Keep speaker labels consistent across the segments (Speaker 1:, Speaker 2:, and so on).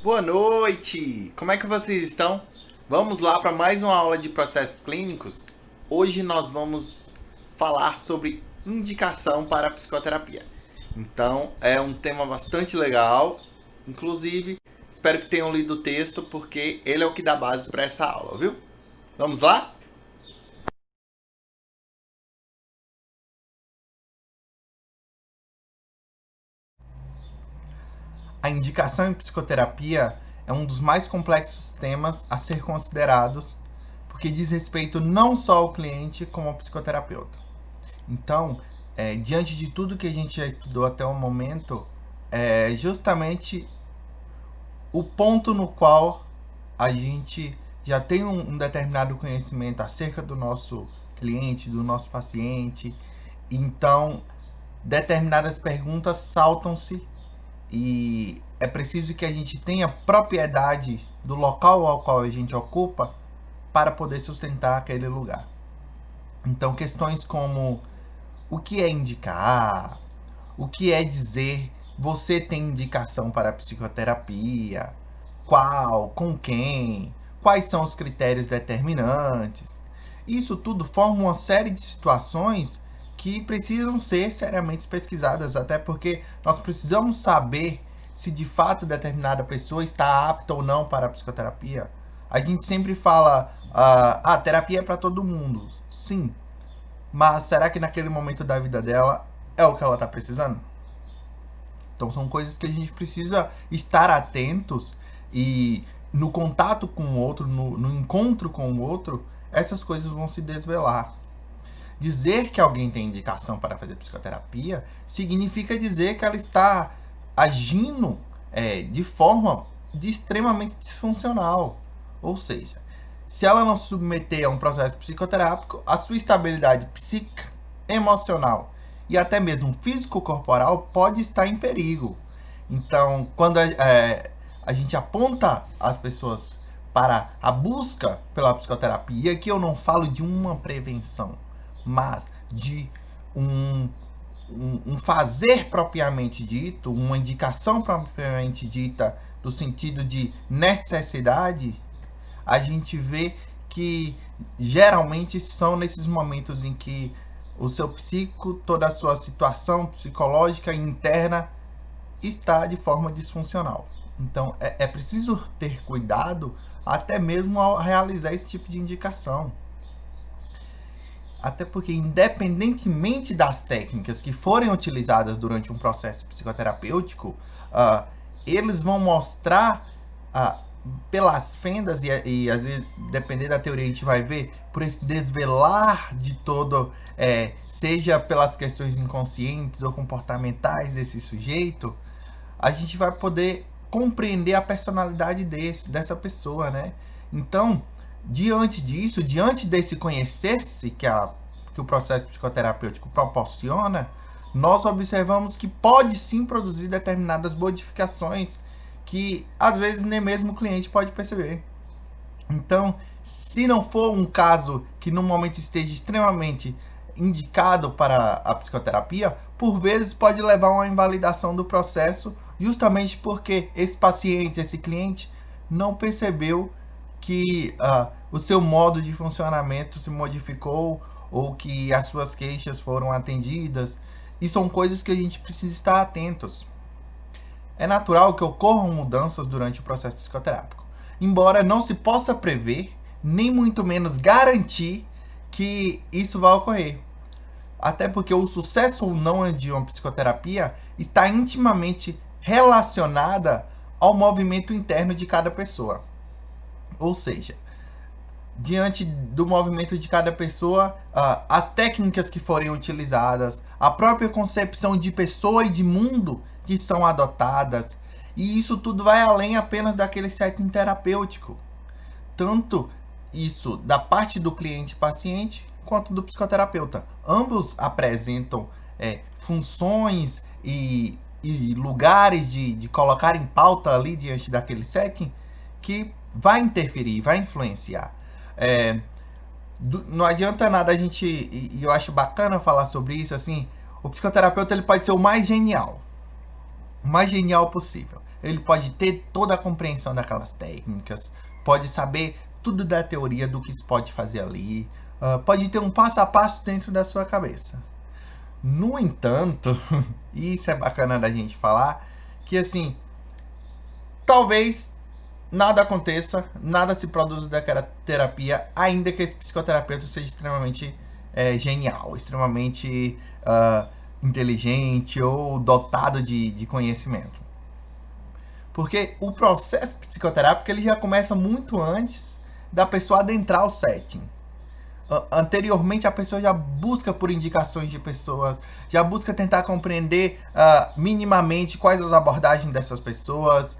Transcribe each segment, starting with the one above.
Speaker 1: Boa noite! Como é que vocês estão? Vamos lá para mais uma aula de processos clínicos? Hoje nós vamos falar sobre indicação para a psicoterapia. Então, é um tema bastante legal. Inclusive, espero que tenham lido o texto, porque ele é o que dá base para essa aula, viu? Vamos lá?
Speaker 2: A indicação em psicoterapia é um dos mais complexos temas a ser considerados, porque diz respeito não só ao cliente, como ao psicoterapeuta. Então, diante de tudo que a gente já estudou até o momento, é justamente o ponto no qual a gente já tem um determinado conhecimento acerca do nosso cliente, do nosso paciente. Então, determinadas perguntas saltam-se e é preciso que a gente tenha propriedade do local ao qual a gente ocupa para poder sustentar aquele lugar. Então, questões como o que é indicar, o que é dizer você tem indicação para psicoterapia, qual, com quem, quais são os critérios determinantes. Isso tudo forma uma série de situações que precisam ser seriamente pesquisadas, até porque nós precisamos saber se de fato determinada pessoa está apta ou não para a psicoterapia. A gente sempre fala, terapia é para todo mundo. Sim, mas será que naquele momento da vida dela é o que ela está precisando? Então são coisas que a gente precisa estar atentos e no contato com o outro, no encontro com o outro, essas coisas vão se desvelar. Dizer que alguém tem indicação para fazer psicoterapia significa dizer que ela está agindo de forma extremamente disfuncional. Ou seja, se ela não se submeter a um processo psicoterápico, a sua estabilidade psíquica, emocional e até mesmo físico-corporal pode estar em perigo. Então, quando a gente aponta as pessoas para a busca pela psicoterapia, aqui eu não falo de uma prevenção, mas de um fazer propriamente dito, uma indicação propriamente dita, no sentido de necessidade, a gente vê que geralmente são nesses momentos em que o seu psico, toda a sua situação psicológica interna está de forma disfuncional. Então é preciso ter cuidado até mesmo ao realizar esse tipo de indicação. Até porque, independentemente das técnicas que forem utilizadas durante um processo psicoterapêutico, eles vão mostrar pelas fendas, e às vezes, dependendo da teoria, a gente vai ver por esse desvelar de todo, seja pelas questões inconscientes ou comportamentais desse sujeito, a gente vai poder compreender a personalidade dessa pessoa, né? Então, diante disso, diante desse conhecer-se que o processo psicoterapêutico proporciona, nós observamos que pode sim produzir determinadas modificações que às vezes nem mesmo o cliente pode perceber. Então, se não for um caso que no momento esteja extremamente indicado para a psicoterapia, por vezes pode levar a uma invalidação do processo, justamente porque esse paciente, esse cliente, não percebeu que o seu modo de funcionamento se modificou ou que as suas queixas foram atendidas. E são coisas que a gente precisa estar atentos. É natural que ocorram mudanças durante o processo psicoterápico, embora não se possa prever, nem muito menos garantir que isso vai ocorrer. Até porque o sucesso ou não de uma psicoterapia está intimamente relacionada ao movimento interno de cada pessoa. Ou seja, diante do movimento de cada pessoa, as técnicas que forem utilizadas, a própria concepção de pessoa e de mundo que são adotadas, e isso tudo vai além apenas daquele setting terapêutico. Tanto isso da parte do cliente-paciente quanto do psicoterapeuta. Ambos apresentam funções e lugares de colocar em pauta ali diante daquele setting que vai interferir, vai influenciar. É, não adianta nada a gente, e eu acho bacana falar sobre isso, assim, o psicoterapeuta ele pode ser o mais genial, mais genial possível. Ele pode ter toda a compreensão daquelas técnicas, pode saber tudo da teoria do que se pode fazer ali, pode ter um passo a passo dentro da sua cabeça. No entanto, e isso é bacana da gente falar, que assim, talvez nada aconteça, nada se produza daquela terapia, ainda que esse psicoterapeuta seja extremamente genial, extremamente inteligente ou dotado de conhecimento. Porque o processo psicoterápico ele já começa muito antes da pessoa adentrar o setting. Anteriormente a pessoa já busca por indicações de pessoas, já busca tentar compreender minimamente quais as abordagens dessas pessoas,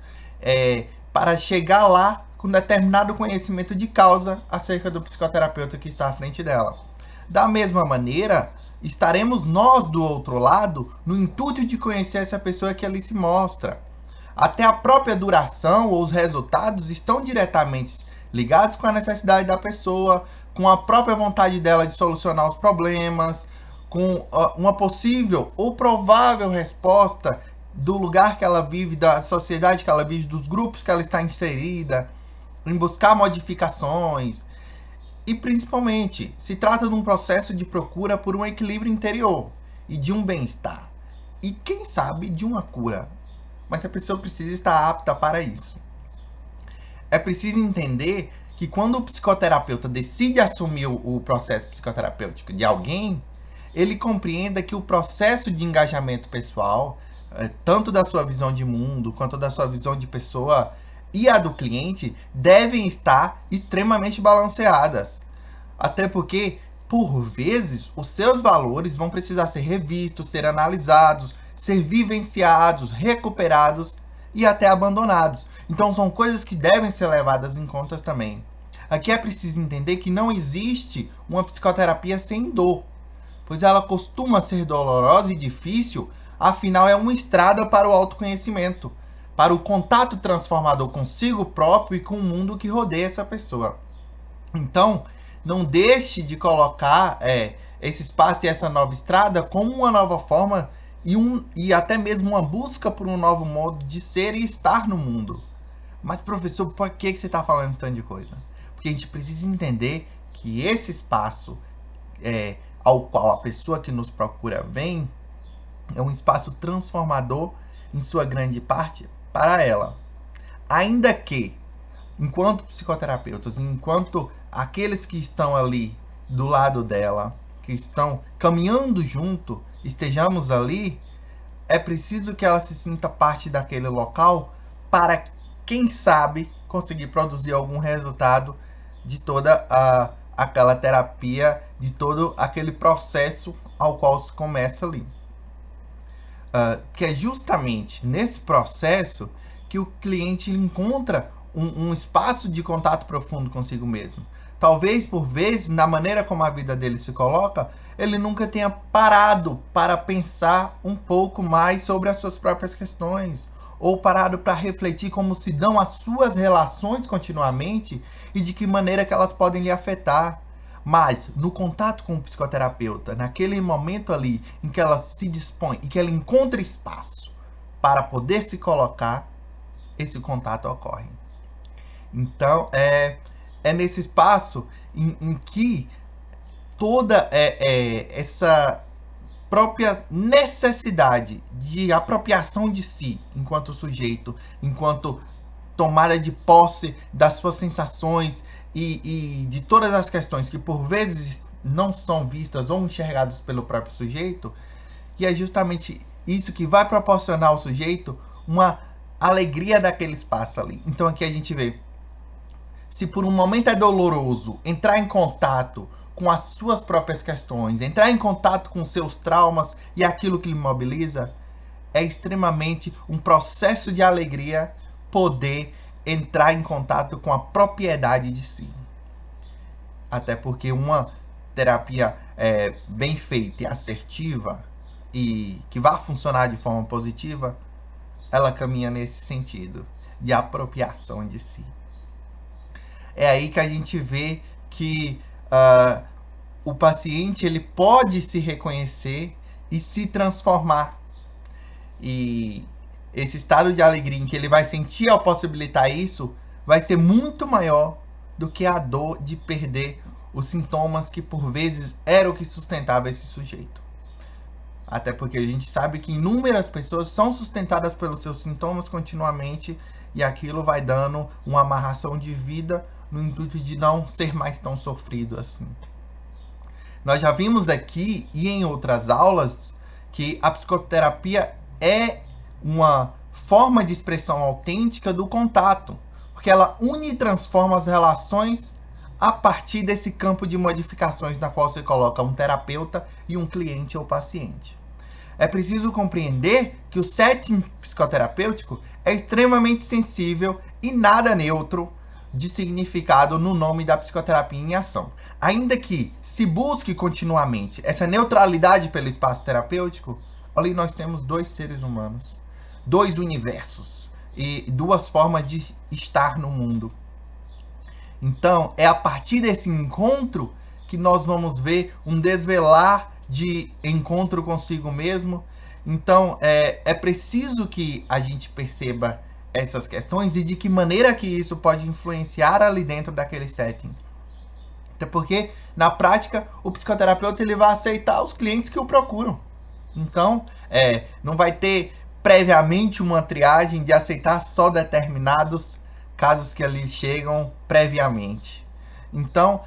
Speaker 2: para chegar lá com determinado conhecimento de causa acerca do psicoterapeuta que está à frente dela. Da mesma maneira, estaremos nós do outro lado no intuito de conhecer essa pessoa que ali se mostra. Até a própria duração ou os resultados estão diretamente ligados com a necessidade da pessoa, com a própria vontade dela de solucionar os problemas, com uma possível ou provável resposta do lugar que ela vive, da sociedade que ela vive, dos grupos que ela está inserida, em buscar modificações. E principalmente, se trata de um processo de procura por um equilíbrio interior e de um bem-estar. E quem sabe de uma cura. Mas a pessoa precisa estar apta para isso. É preciso entender que quando o psicoterapeuta decide assumir o processo psicoterapêutico de alguém, ele compreenda que o processo de engajamento pessoal, tanto da sua visão de mundo, quanto da sua visão de pessoa e a do cliente, devem estar extremamente balanceadas. Até porque, por vezes, os seus valores vão precisar ser revistos, ser analisados, ser vivenciados, recuperados e até abandonados. Então são coisas que devem ser levadas em conta também. Aqui é preciso entender que não existe uma psicoterapia sem dor, pois ela costuma ser dolorosa e difícil, afinal é uma estrada para o autoconhecimento, para o contato transformador consigo próprio e com o mundo que rodeia essa pessoa. Então, não deixe de colocar esse espaço e essa nova estrada como uma nova forma e até mesmo uma busca por um novo modo de ser e estar no mundo. Mas, professor, por que você está falando esse tanto de coisa? Porque a gente precisa entender que esse espaço ao qual a pessoa que nos procura vem é um espaço transformador, em sua grande parte, para ela. Ainda que, enquanto psicoterapeutas, enquanto aqueles que estão ali do lado dela, que estão caminhando junto, estejamos ali, é preciso que ela se sinta parte daquele local para, quem sabe, conseguir produzir algum resultado de toda aquela terapia, de todo aquele processo ao qual se começa ali. Que é justamente nesse processo que o cliente encontra um espaço de contato profundo consigo mesmo. Talvez, por vezes, na maneira como a vida dele se coloca, ele nunca tenha parado para pensar um pouco mais sobre as suas próprias questões, ou parado para refletir como se dão as suas relações continuamente e de que maneira que elas podem lhe afetar. Mas, no contato com o psicoterapeuta, naquele momento ali em que ela se dispõe e que ela encontra espaço para poder se colocar, esse contato ocorre. Então, é nesse espaço em que toda essa própria necessidade de apropriação de si enquanto sujeito, enquanto tomada de posse das suas sensações e de todas as questões que por vezes não são vistas ou enxergadas pelo próprio sujeito, e é justamente isso que vai proporcionar ao sujeito uma alegria daquele espaço ali. Então aqui a gente vê, se por um momento é doloroso entrar em contato com as suas próprias questões, entrar em contato com seus traumas e aquilo que lhe mobiliza, é extremamente um processo de alegria poder entrar em contato com a propriedade de si. Até porque uma terapia bem feita e assertiva e que vai funcionar de forma positiva, ela caminha nesse sentido de apropriação de si. É aí que a gente vê que o paciente ele pode se reconhecer e se transformar. E esse estado de alegria em que ele vai sentir ao possibilitar isso, vai ser muito maior do que a dor de perder os sintomas que por vezes era o que sustentava esse sujeito. Até porque a gente sabe que inúmeras pessoas são sustentadas pelos seus sintomas continuamente e aquilo vai dando uma amarração de vida no intuito de não ser mais tão sofrido assim. Nós já vimos aqui e em outras aulas que a psicoterapia é uma forma de expressão autêntica do contato, porque ela une e transforma as relações a partir desse campo de modificações na qual você coloca um terapeuta e um cliente ou paciente. É preciso compreender que o setting psicoterapêutico é extremamente sensível e nada neutro de significado no nome da psicoterapia em ação. Ainda que se busque continuamente essa neutralidade pelo espaço terapêutico, ali nós temos dois seres humanos, dois universos e duas formas de estar no mundo. Então, é a partir desse encontro que nós vamos ver um desvelar de encontro consigo mesmo. Então, é preciso que a gente perceba essas questões e de que maneira que isso pode influenciar ali dentro daquele setting. Até porque, na prática, o psicoterapeuta ele vai aceitar os clientes que o procuram. Então, não vai ter previamente uma triagem de aceitar só determinados casos que ali chegam previamente. Então,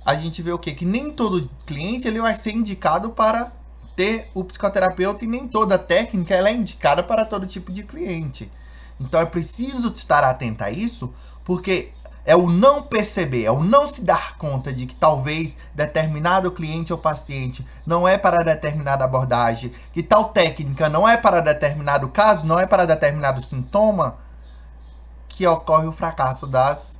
Speaker 2: a gente vê o quê? Que nem todo cliente ele vai ser indicado para ter o psicoterapeuta e nem toda técnica ela é indicada para todo tipo de cliente. Então, é preciso estar atento a isso, porque é o não perceber, é o não se dar conta de que talvez determinado cliente ou paciente não é para determinada abordagem, que tal técnica não é para determinado caso, não é para determinado sintoma, que ocorre o fracasso das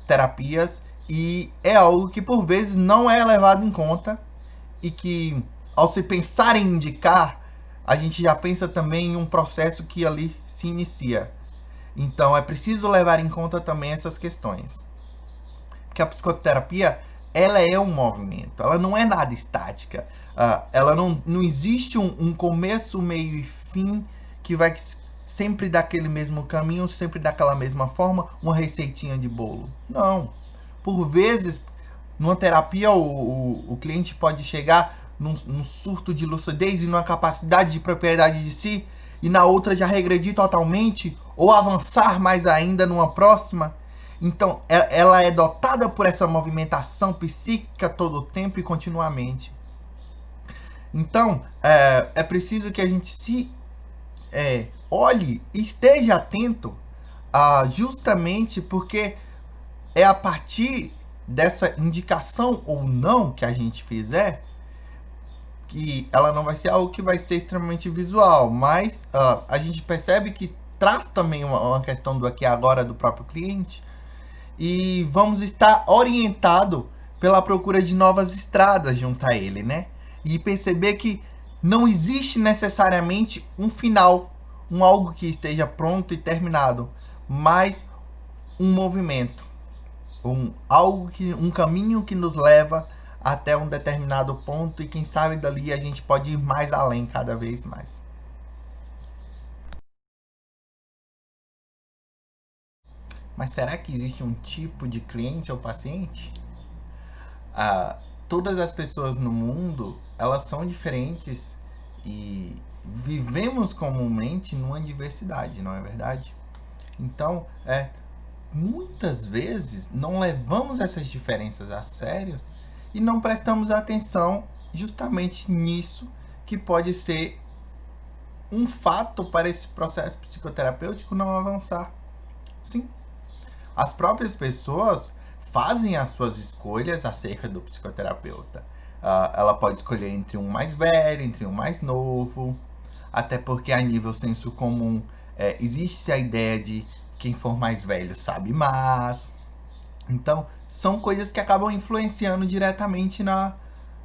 Speaker 2: terapias e é algo que por vezes não é levado em conta e que ao se pensar em indicar, a gente já pensa também em um processo que ali se inicia. Então é preciso levar em conta também essas questões. Porque a psicoterapia, ela é um movimento, ela não é nada estática. Ela não existe um começo, meio e fim que vai sempre daquele mesmo caminho, sempre daquela mesma forma, uma receitinha de bolo. Não. Por vezes, numa terapia, o cliente pode chegar num surto de lucidez e numa capacidade de propriedade de si, e na outra já regredir totalmente, ou avançar mais ainda numa próxima. Então, ela é dotada por essa movimentação psíquica todo o tempo e continuamente. Então, é preciso que a gente se olhe e esteja atento justamente porque é a partir dessa indicação ou não que a gente fizer que ela não vai ser algo que vai ser extremamente visual, mas a gente percebe que traz também uma questão do aqui e agora do próprio cliente e vamos estar orientado pela procura de novas estradas junto a ele, né? E perceber que não existe necessariamente um final, algo que esteja pronto e terminado, mas um movimento, um caminho que nos leva até um determinado ponto e quem sabe dali a gente pode ir mais além cada vez mais. Mas será que existe um tipo de cliente ou paciente? Todas as pessoas no mundo, elas são diferentes e vivemos comumente numa diversidade, não é verdade? Então, muitas vezes não levamos essas diferenças a sério e não prestamos atenção justamente nisso que pode ser um fato para esse processo psicoterapêutico não avançar. Sim, as próprias pessoas fazem as suas escolhas acerca do psicoterapeuta. Ela pode escolher entre um mais velho, entre um mais novo, até porque a nível senso comum existe a ideia de quem for mais velho sabe mais. Então, são coisas que acabam influenciando diretamente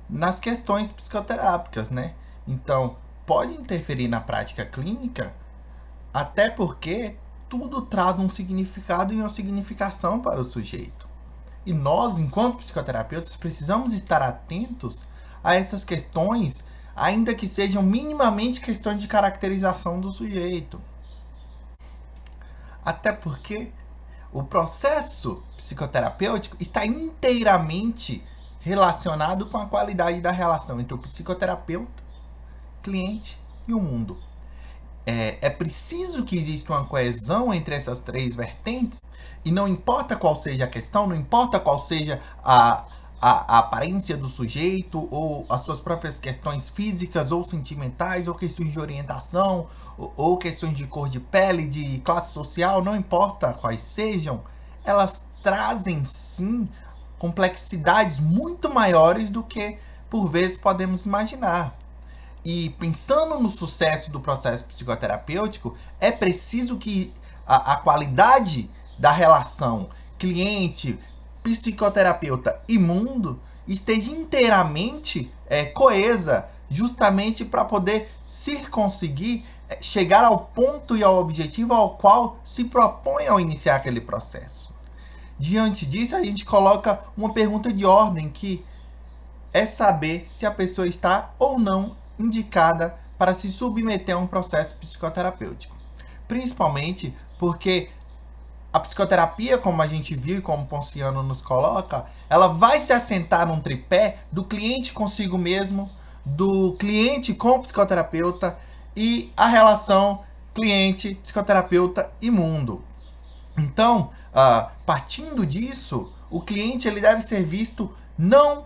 Speaker 2: nas questões psicoterápicas, né? Então, pode interferir na prática clínica, até porque tudo traz um significado e uma significação para o sujeito. E nós, enquanto psicoterapeutas, precisamos estar atentos a essas questões, ainda que sejam minimamente questões de caracterização do sujeito. Até porque o processo psicoterapêutico está inteiramente relacionado com a qualidade da relação entre o psicoterapeuta, cliente e o mundo. É preciso que exista uma coesão entre essas três vertentes, e não importa qual seja a questão, não importa qual seja a aparência do sujeito, ou as suas próprias questões físicas ou sentimentais, ou questões de orientação, ou questões de cor de pele, de classe social, não importa quais sejam, elas trazem sim complexidades muito maiores do que por vezes podemos imaginar. E pensando no sucesso do processo psicoterapêutico, é preciso que a qualidade da relação cliente, psicoterapeuta e mundo esteja inteiramente coesa, justamente para poder se conseguir chegar ao ponto e ao objetivo ao qual se propõe ao iniciar aquele processo. Diante disso, a gente coloca uma pergunta de ordem, que é saber se a pessoa está ou não indicada para se submeter a um processo psicoterapêutico. Principalmente porque a psicoterapia, como a gente viu e como Ponciano nos coloca, ela vai se assentar num tripé do cliente consigo mesmo, do cliente com o psicoterapeuta e a relação cliente, psicoterapeuta e mundo. Então, partindo disso, o cliente ele deve ser visto não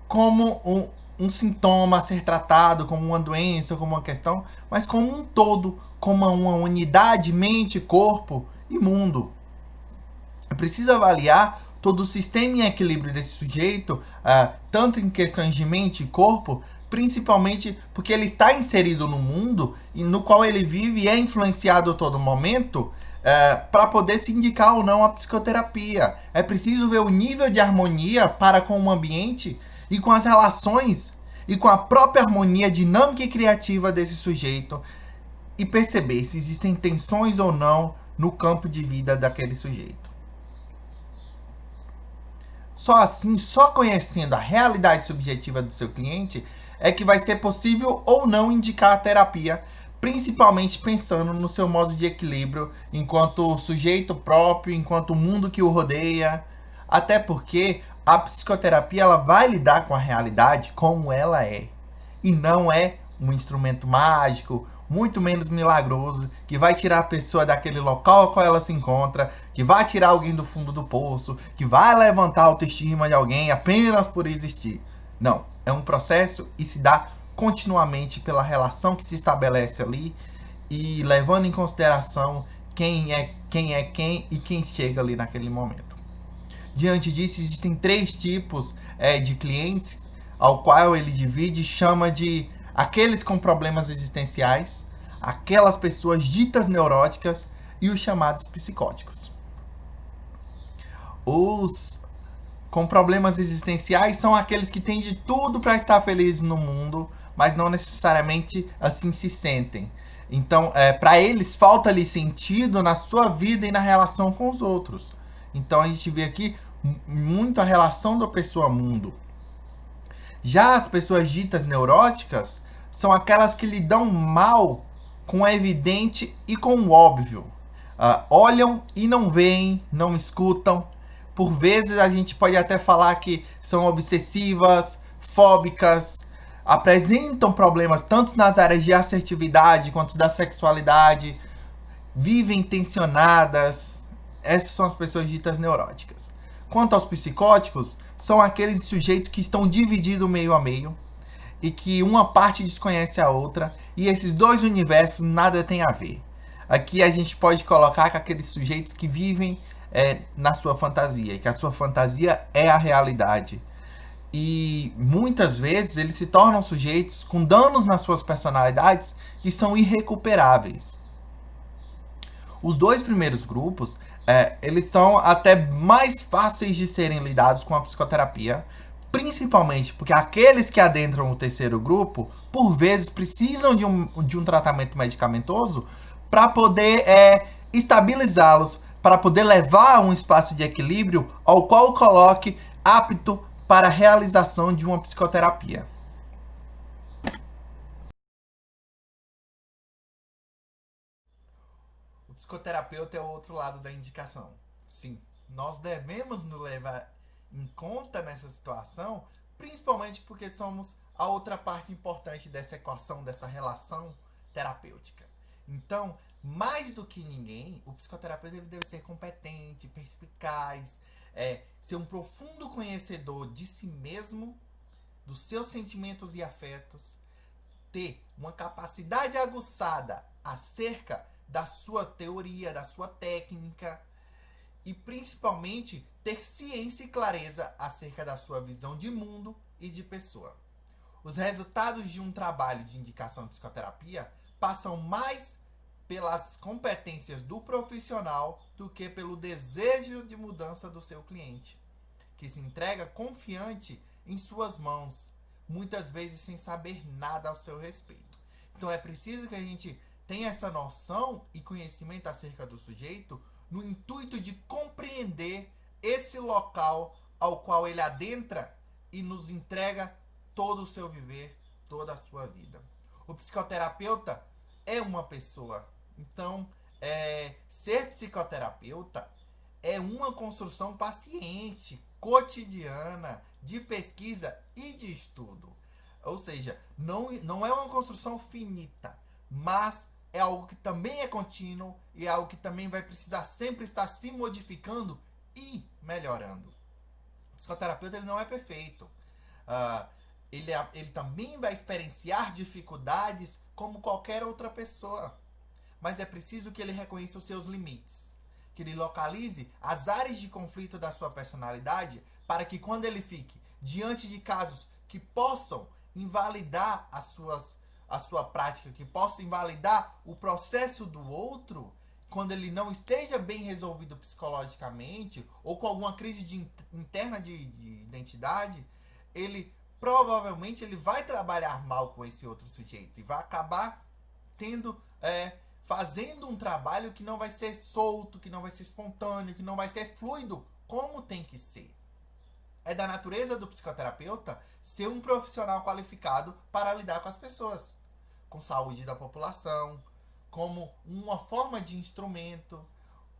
Speaker 2: como um sintoma a ser tratado, como uma doença, como uma questão, mas como um todo, como uma unidade, mente, corpo e mundo. É preciso avaliar todo o sistema em equilíbrio desse sujeito, tanto em questões de mente e corpo, principalmente porque ele está inserido no mundo e no qual ele vive e é influenciado a todo momento, para poder se indicar ou não a psicoterapia. É preciso ver o nível de harmonia para com o ambiente e com as relações e com a própria harmonia dinâmica e criativa desse sujeito, e perceber se existem tensões ou não no campo de vida daquele sujeito. Só assim, só conhecendo a realidade subjetiva do seu cliente, é que vai ser possível ou não indicar a terapia, principalmente pensando no seu modo de equilíbrio enquanto sujeito próprio, enquanto mundo que o rodeia. Até porque a psicoterapia ela vai lidar com a realidade como ela é, e não é um instrumento mágico, muito menos milagroso, que vai tirar a pessoa daquele local ao qual ela se encontra, que vai tirar alguém do fundo do poço, que vai levantar a autoestima de alguém apenas por existir. Não, é um processo e se dá continuamente pela relação que se estabelece ali, e levando em consideração quem é quem e quem chega ali naquele momento. Diante disso, existem 3 tipos de clientes, ao qual ele divide e chama de aqueles com problemas existenciais, aquelas pessoas ditas neuróticas e os chamados psicóticos. Os com problemas existenciais são aqueles que têm de tudo para estar felizes no mundo, mas não necessariamente assim se sentem. Então, para eles, falta-lhe sentido na sua vida e na relação com os outros. Então, a gente vê aqui muito a relação da pessoa-mundo. Já as pessoas ditas neuróticas são aquelas que lidam mal com o evidente e com o óbvio. Olham e não veem, não escutam. Por vezes a gente pode até falar que são obsessivas, fóbicas, apresentam problemas tanto nas áreas de assertividade quanto da sexualidade, vivem tensionadas. Essas são as pessoas ditas neuróticas. Quanto aos psicóticos, são aqueles sujeitos que estão divididos meio a meio e que uma parte desconhece a outra, e esses dois universos nada tem a ver. Aqui a gente pode colocar que aqueles sujeitos que vivem na sua fantasia, e que a sua fantasia é a realidade. E muitas vezes eles se tornam sujeitos com danos nas suas personalidades que são irrecuperáveis. Os 2 primeiros grupos, eles são até mais fáceis de serem lidados com a psicoterapia, principalmente porque aqueles que adentram o 3º grupo, por vezes, precisam de um tratamento medicamentoso para poder estabilizá-los, para poder levar a um espaço de equilíbrio ao qual coloque apto para a realização de uma psicoterapia.
Speaker 3: O
Speaker 2: psicoterapeuta é o outro lado da indicação. Sim, nós devemos nos levar em conta nessa situação, principalmente porque somos a outra parte importante dessa equação, dessa relação terapêutica. Então, mais do que ninguém, o psicoterapeuta ele deve ser competente, perspicaz, ser um profundo conhecedor de si mesmo, dos seus sentimentos e afetos, ter uma capacidade aguçada acerca da sua teoria, da sua técnica e principalmente ter ciência e clareza acerca da sua visão de mundo e de pessoa. Os resultados de um trabalho de indicação de psicoterapia passam mais pelas competências do profissional do que pelo desejo de mudança do seu cliente, que se entrega confiante em suas mãos, muitas vezes sem saber nada ao seu respeito. Então é preciso que a gente tenha essa noção e conhecimento acerca do sujeito no intuito de compreender esse local ao qual ele adentra e nos entrega todo o seu viver, toda a sua vida. O psicoterapeuta é uma pessoa. Então, ser psicoterapeuta é uma construção paciente, cotidiana, de pesquisa e de estudo. Ou seja, não é uma construção finita, mas é algo que também é contínuo e é algo que também vai precisar sempre estar se modificando e melhorando. O psicoterapeuta ele não é perfeito. Ele também vai experienciar dificuldades como qualquer outra pessoa. Mas é preciso que ele reconheça os seus limites. Que ele localize as áreas de conflito da sua personalidade para que quando ele fique diante de casos que possam invalidar a sua prática, que possam invalidar o processo do outro, quando ele não esteja bem resolvido psicologicamente ou com alguma crise interna de identidade, ele provavelmente ele vai trabalhar mal com esse outro sujeito e vai acabar fazendo um trabalho que não vai ser solto, que não vai ser espontâneo, que não vai ser fluido como tem que ser. É da natureza do psicoterapeuta ser um profissional qualificado para lidar com as pessoas, com saúde da população, como uma forma de instrumento,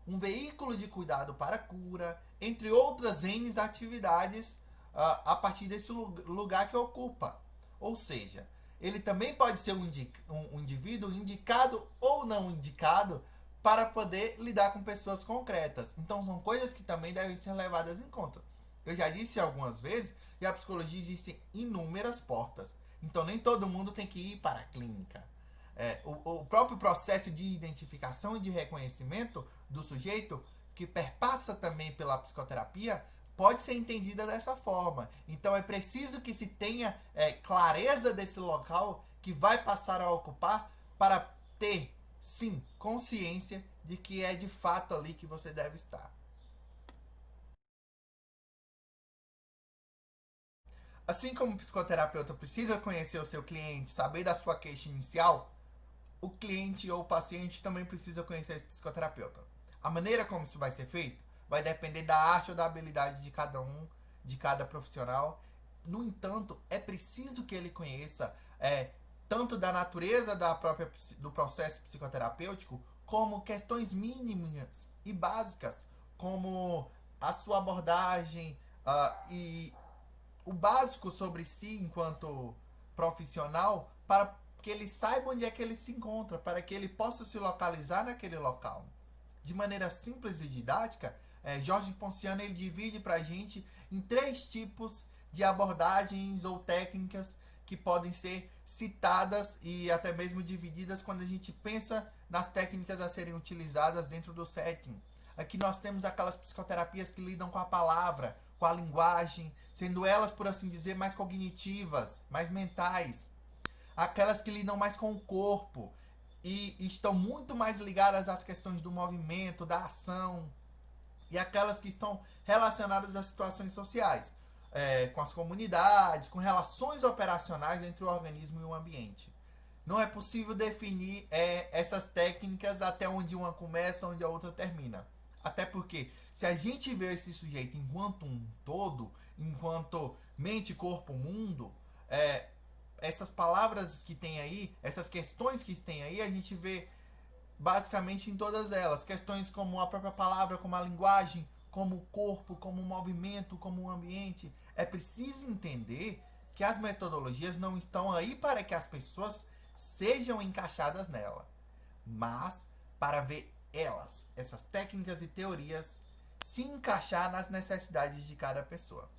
Speaker 2: um veículo de cuidado para a cura, entre outras N atividades a partir desse lugar que ocupa. Ou seja, ele também pode ser um indivíduo indicado ou não indicado para poder lidar com pessoas concretas. Então são coisas que também devem ser levadas em conta. Eu já disse algumas vezes que a psicologia existem inúmeras portas. Então nem todo mundo tem que ir para a clínica. O próprio processo de identificação e de reconhecimento do sujeito, que perpassa também pela psicoterapia, pode ser entendida dessa forma. Então é preciso que se tenha clareza desse local que vai passar a ocupar para ter, sim, consciência de que é de fato ali que você deve estar. Assim como o psicoterapeuta precisa conhecer o seu cliente, saber da sua queixa inicial, o cliente ou o paciente também precisa conhecer esse psicoterapeuta. A maneira como isso vai ser feito vai depender da arte ou da habilidade de cada um, de cada profissional. No entanto, é preciso que ele conheça tanto da natureza do processo psicoterapêutico, como questões mínimas e básicas, como a sua abordagem e o básico sobre si enquanto profissional, para que ele saiba onde é que ele se encontra, para que ele possa se localizar naquele local. De maneira simples e didática, Jorge Ponciano ele divide para a gente em 3 tipos de abordagens ou técnicas que podem ser citadas e até mesmo divididas quando a gente pensa nas técnicas a serem utilizadas dentro do setting. Aqui nós temos aquelas psicoterapias que lidam com a palavra, com a linguagem, sendo elas, por assim dizer, mais cognitivas, mais mentais. Aquelas que lidam mais com o corpo e estão muito mais ligadas às questões do movimento, da ação. E aquelas que estão relacionadas às situações sociais, com as comunidades, com relações operacionais entre o organismo e o ambiente. Não é possível definir essas técnicas até onde uma começa, onde a outra termina. Até porque, se a gente vê esse sujeito enquanto um todo, enquanto mente, corpo, mundo, essas palavras que tem aí, essas questões que tem aí, a gente vê basicamente em todas elas. Questões como a própria palavra, como a linguagem, como o corpo, como o movimento, como o ambiente. É preciso entender que as metodologias não estão aí para que as pessoas sejam encaixadas nela, mas para ver elas, essas técnicas e teorias, se encaixar nas necessidades de cada pessoa.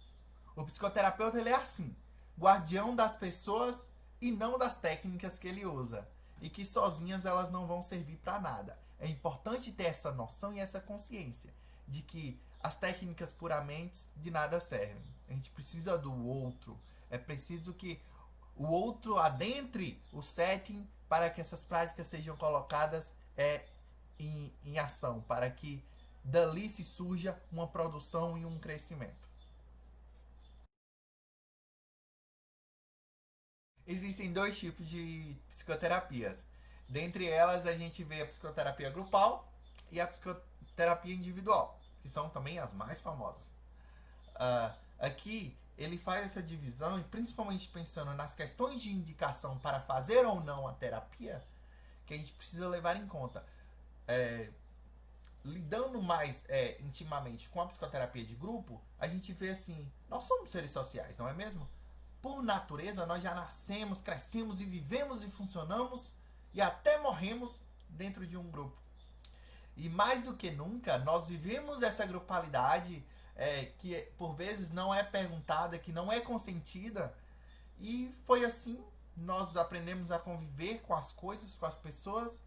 Speaker 2: O psicoterapeuta ele é assim, guardião das pessoas e não das técnicas que ele usa. E que sozinhas elas não vão servir para nada. É importante ter essa noção e essa consciência de que as técnicas puramente de nada servem. A gente precisa do outro. É preciso que o outro adentre o setting para que essas práticas sejam colocadas em ação, para que dali se surja uma produção e um crescimento. Existem dois tipos de psicoterapias. Dentre elas, a gente vê a psicoterapia grupal e a psicoterapia individual, que são também as mais famosas. Aqui, ele faz essa divisão, e principalmente pensando nas questões de indicação para fazer ou não a terapia, que a gente precisa levar em conta. Lidando mais intimamente com a psicoterapia de grupo, a gente vê assim, nós somos seres sociais, não é mesmo? Por natureza, nós já nascemos, crescemos e vivemos e funcionamos e até morremos dentro de um grupo. E mais do que nunca, nós vivemos essa grupalidade que por vezes não é perguntada, que não é consentida. E foi assim, nós aprendemos a conviver com as coisas, com as pessoas,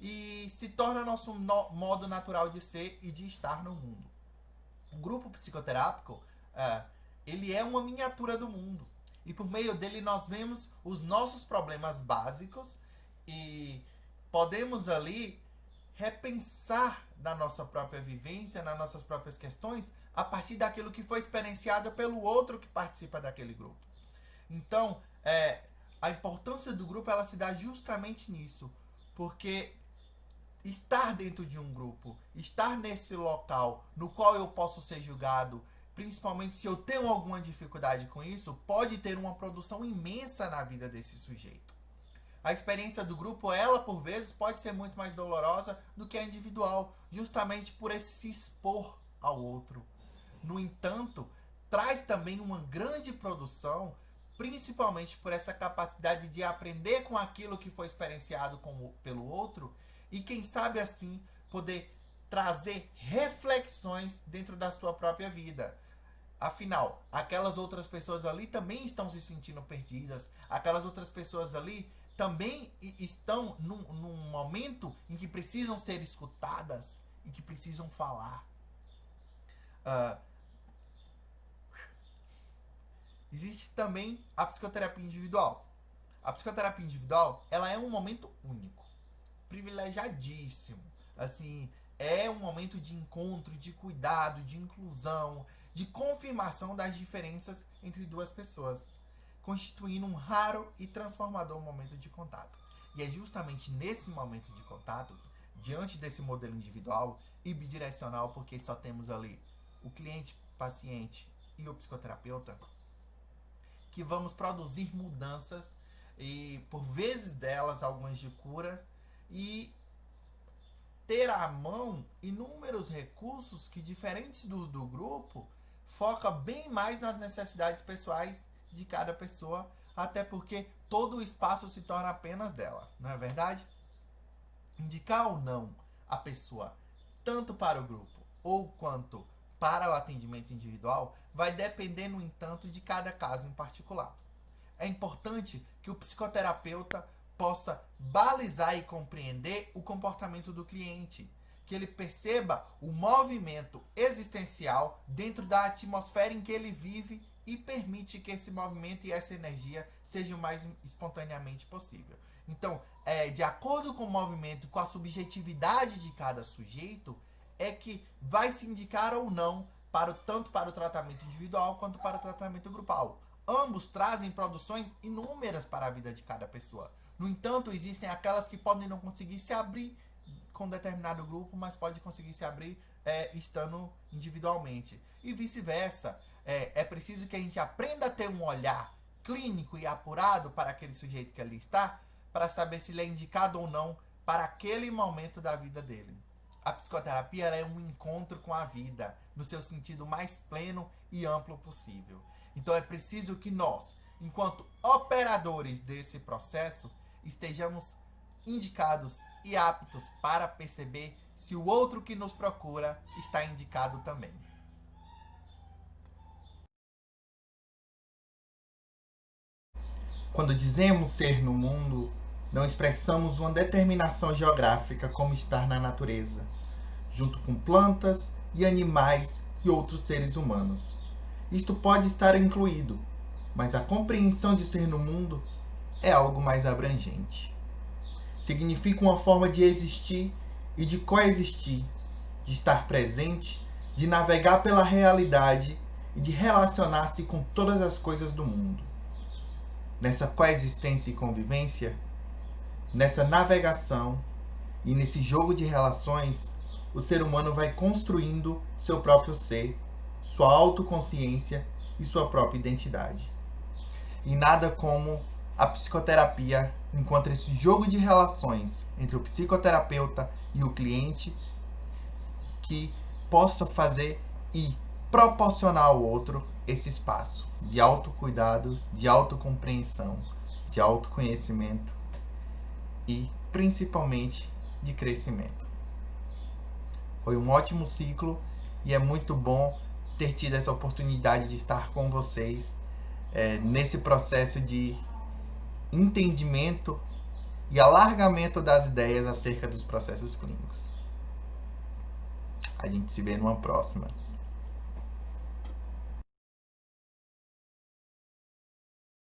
Speaker 2: e se torna nosso modo natural de ser e de estar no mundo. O grupo psicoterápico, ele é uma miniatura do mundo. E por meio dele nós vemos os nossos problemas básicos e podemos ali repensar na nossa própria vivência, nas nossas próprias questões, a partir daquilo que foi experienciado pelo outro que participa daquele grupo. Então, a importância do grupo ela se dá justamente nisso, porque estar dentro de um grupo, estar nesse local no qual eu posso ser julgado, principalmente se eu tenho alguma dificuldade com isso, pode ter uma produção imensa na vida desse sujeito. A experiência do grupo, ela por vezes pode ser muito mais dolorosa do que a individual, justamente por esse se expor ao outro. No entanto, traz também uma grande produção, principalmente por essa capacidade de aprender com aquilo que foi experienciado pelo outro e quem sabe assim poder trazer reflexões dentro da sua própria vida. Afinal, aquelas outras pessoas ali também estão se sentindo perdidas. Aquelas outras pessoas ali também estão num momento em que precisam ser escutadas e que precisam falar. Existe também a psicoterapia individual. A psicoterapia individual, ela é um momento único, privilegiadíssimo. Assim, é um momento de encontro, de cuidado, de inclusão, de confirmação das diferenças entre duas pessoas, constituindo um raro e transformador momento de contato. E é justamente nesse momento de contato, diante desse modelo individual e bidirecional, porque só temos ali o cliente, paciente e o psicoterapeuta, que vamos produzir mudanças e por vezes delas algumas de cura e ter à mão inúmeros recursos que, diferentes do grupo, foca bem mais nas necessidades pessoais de cada pessoa, até porque todo o espaço se torna apenas dela, não é verdade? Indicar ou não a pessoa tanto para o grupo ou quanto para o atendimento individual vai depender, no entanto, de cada caso em particular. É importante que o psicoterapeuta possa balizar e compreender o comportamento do cliente, que ele perceba o movimento existencial dentro da atmosfera em que ele vive e permite que esse movimento e essa energia sejam o mais espontaneamente possível. Então, de acordo com o movimento, com a subjetividade de cada sujeito, é que vai se indicar ou não tanto para o tratamento individual quanto para o tratamento grupal. Ambos trazem produções inúmeras para a vida de cada pessoa. No entanto, existem aquelas que podem não conseguir se abrir com determinado grupo, mas pode conseguir se abrir estando individualmente. E vice-versa. É preciso que a gente aprenda a ter um olhar clínico e apurado para aquele sujeito que ali está, para saber se ele é indicado ou não para aquele momento da vida dele. A psicoterapia ela é um encontro com a vida, no seu sentido mais pleno e amplo possível. Então é preciso que nós, enquanto operadores desse processo, estejamos indicados e aptos para perceber se o outro que nos procura está indicado também. Quando dizemos ser no mundo, não expressamos uma determinação geográfica como estar na natureza, junto com plantas e animais e outros seres humanos. Isto pode estar incluído, mas a compreensão de ser no mundo é algo mais abrangente. Significa uma forma de existir e de coexistir, de estar presente, de navegar pela realidade e de relacionar-se com todas as coisas do mundo. Nessa coexistência e convivência, nessa navegação e nesse jogo de relações, o ser humano vai construindo seu próprio ser, sua autoconsciência e sua própria identidade. E nada como a psicoterapia encontra esse jogo de relações entre o psicoterapeuta e o cliente que possa fazer e proporcionar ao outro esse espaço de autocuidado, de autocompreensão, de autoconhecimento e principalmente de crescimento. Foi um ótimo ciclo e é muito bom ter tido essa oportunidade de estar com vocês nesse processo de entendimento e alargamento das ideias acerca dos processos clínicos. A gente se vê numa próxima.